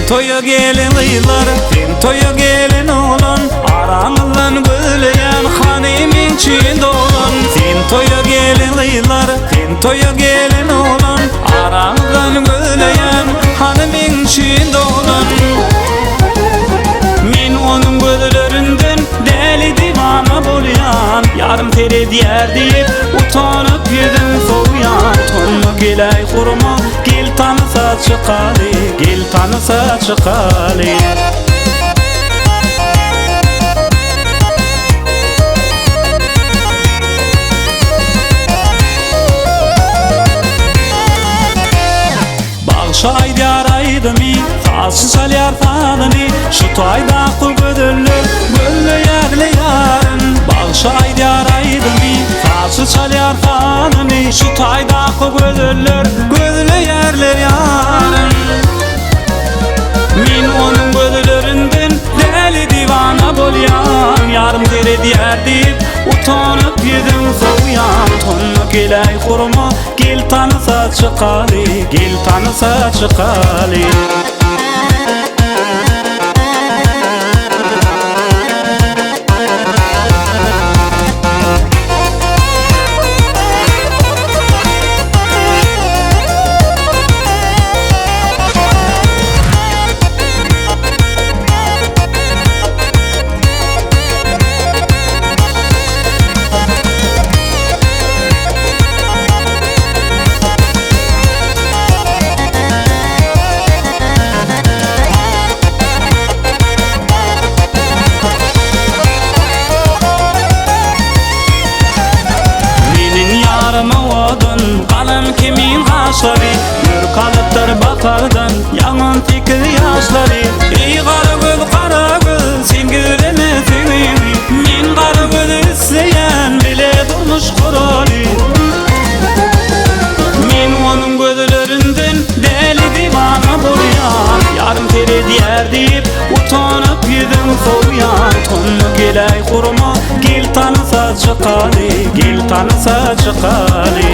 Toya gelin yıllar, sen toya gelin olan aranızdan böleyen hanemin içinde olan. Sen toya gelin yıllar, sen toya gelin olan aranızdan böleyen hanemin içinde olan. Men onun gözlerinden deli divana bolyan, yarım tere diyer deyip utanıp yedim soğuyan. Tonma gelay kurma, gel tanısa çıkalı, gel tanısa çıkalı. Bağışay diyaraydı mi, sazı salyar fadını, şu toyda kuvvetler böyle yerli yarın. Bağışay diyaraydı mi, sazı salyar fadını, şu toyda kuvvetler böyle yerler yarın. Men onun gözlerinden deli divana bolyan, yarım tere diyer deyip utanıp yedim soğuyan. Tonma gelay kurma, gel tanısa çıkalı, gel tanısa çıkalı. Kalan kimin haşları, yür kalıptır bakardan yaman fikir yaşları. Ey kara göz sen gülemesin beni, men kara göz isteyen bile durmuş kuralı. Men onun gözlerinden deli divana bolyan, yarım tere diyer deyip utanıp yedim soğuyan. Tonma gelay kurma, gel tanısa çıkalı, gel tanısa çıkalı.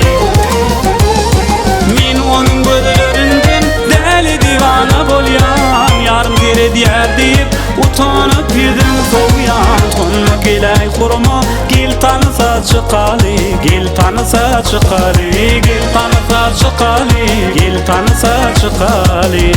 Men onun gözlerinden deli divana bolyan, yarım tere diyer deyip utanıp yedim soğuyan. Tonma gelay kurma, gel tanısa çıkalı, gel tanısa çıkalı, gel tanısa çıkalı, gel tanısa çıkalı.